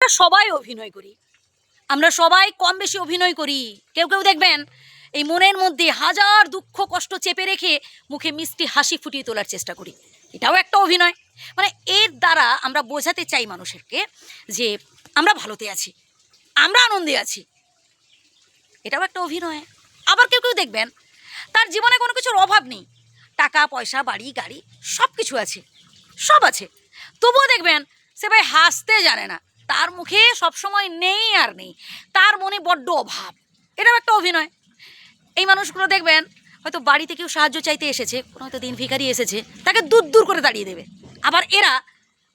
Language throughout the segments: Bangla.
আমরা সবাই অভিনয় করি, আমরা সবাই কম বেশি অভিনয় করি। কেউ কেউ দেখবেন এই মনের মধ্যে হাজার দুঃখ কষ্ট চেপে রেখে মুখে মিষ্টি হাসি ফুটিয়ে তোলার চেষ্টা করি, এটাও একটা অভিনয়। মানে এর দ্বারা আমরা বোঝাতে চাই মানুষেরকে যে আমরা ভালোতে আছি, আমরা আনন্দে আছি, এটাও একটা অভিনয়। আবার কেউ কেউ দেখবেন তার জীবনে কোনো কিছুর অভাব নেই, টাকা পয়সা বাড়ি গাড়ি সব কিছু আছে, সব আছে, তবুও দেখবেন সে ভাই হাসতে জানে না, তার মুখে সবসময় নেই আর নেই, তার মনে বড্ড অভাব, এটাও একটা অভিনয়। এই মানুষগুলো দেখবেন হয়তো বাড়িতে কেউ সাহায্য চাইতে এসেছে, কোনো হয়তো দিন ভিখারি এসেছে, তাকে দূর দূর করে দাঁড়িয়ে দেবে। আবার এরা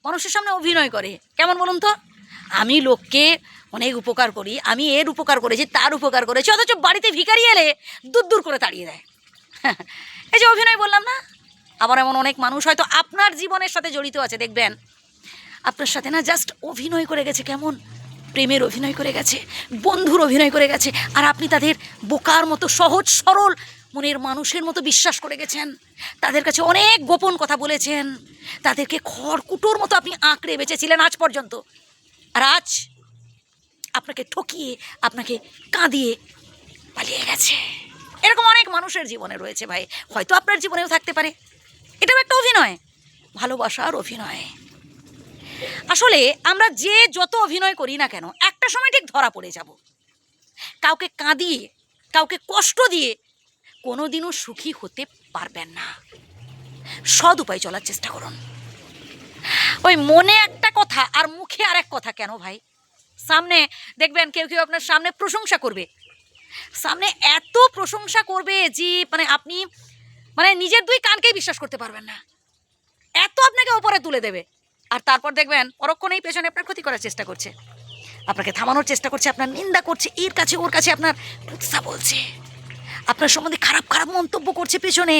মানুষের সামনে অভিনয় করে, কেমন বলুন তো, আমি লোককে অনেক উপকার করি, আমি এর উপকার করেছি তার উপকার করেছি, অথচ বাড়িতে ভিখারি এলে দূর দূর করে তাড়িয়ে দেয়। এই যে অভিনয় বললাম না। আবার এমন অনেক মানুষ হয়তো আপনার জীবনের সাথে জড়িত আছে, দেখবেন আপনার সাথে না জাস্ট অভিনয় করে গেছে, কেমন প্রেমের অভিনয় করে গেছে, বন্ধুর অভিনয় করে গেছে, আর আপনি তাদের বোকার মতো সহজ সরল মনের মানুষের মতো বিশ্বাস করে গেছেন, তাদের কাছে অনেক গোপন কথা বলেছেন, তাদেরকে খড়কুটোর মতো আপনি আঁকড়ে বেঁচেছিলেন আজ পর্যন্ত, আর আজ আপনাকে ঠকিয়ে আপনাকে কাঁদিয়ে পালিয়ে গেছে। এরকম অনেক মানুষের জীবনে রয়েছে ভাই, হয়তো আপনার জীবনেও থাকতে পারে। এটাও একটা অভিনয়, ভালোবাসার অভিনয়। আসলে আমরা যে যত অভিনয় করি না কেন, একটা সময় ঠিক ধরা পড়ে যাব। কাউকে কাঁদিয়ে কাউকে কষ্ট দিয়ে কোনোদিনও সুখী হতে পারবেন না। সৎ উপায় চলার চেষ্টা করুন। ওই মনে একটা কথা আর মুখে আর এক কথা কেন ভাই? সামনে দেখবেন কেউ কেউ আপনার সামনে প্রশংসা করবে, সামনে এত প্রশংসা করবে যে আপনি নিজের দুই কানকেই বিশ্বাস করতে পারবেন না, এত আপনাকে ওপরে তুলে দেবে। আর তারপর দেখবেন পরক্ষণেই পেছনে আপনার ক্ষতি করার চেষ্টা করছে, আপনাকে থামানোর চেষ্টা করছে, আপনার নিন্দা করছে, এর কাছে ওর কাছে আপনার কুৎসা বলছে, আপনার সম্বন্ধে খারাপ খারাপ মন্তব্য করছে পেছনে।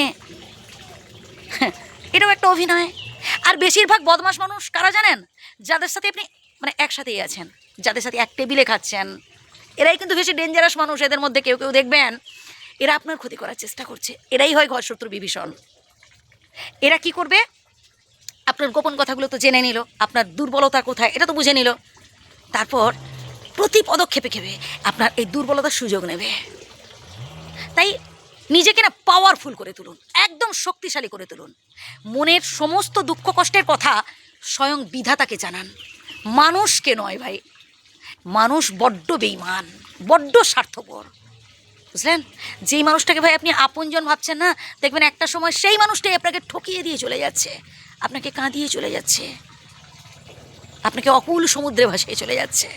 এটাও একটা অভিনয়। আর বেশিরভাগ বদমাশ মানুষ কারা জানেন? যাদের সাথে আপনি একসাথেই আছেন, যাদের সাথে এক টেবিলে খাচ্ছেন, এরাই কিন্তু বেশি ডেঞ্জারাস মানুষ। এদের মধ্যে কেউ কেউ দেখবেন এরা আপনার ক্ষতি করার চেষ্টা করছে, এরাই হয় ঘর শত্রু বিভীষণ। এরা কি করবে? আপনার গোপন কথাগুলো তো জেনে নিল, আপনার দুর্বলতা কোথায় এটা তো বুঝে নিল, তারপর প্রতি পদক্ষেপে খেপে আপনার এই দুর্বলতার সুযোগ নেবে। তাই নিজেকে না পাওয়ারফুল করে তুলুন, একদম শক্তিশালী করে তুলুন। মনের সমস্ত দুঃখ কষ্টের কথা স্বয়ং বিধাতাকে জানান, মানুষকে নয় ভাই। মানুষ বড্ড বেঈমান, বড্ড স্বার্থপর, বুঝলেন? যেই মানুষটাকে ভাই আপনি আপনজন ভাবছেন না, দেখবেন একটা সময় সেই মানুষটাই আপনাকে ঠকিয়ে দিয়ে চলে যাচ্ছে, আপনাকে কাঁদিয়ে চলে যাচ্ছে, আপনাকে অকুল সমুদ্রে ভাসিয়ে চলে যাচ্ছে।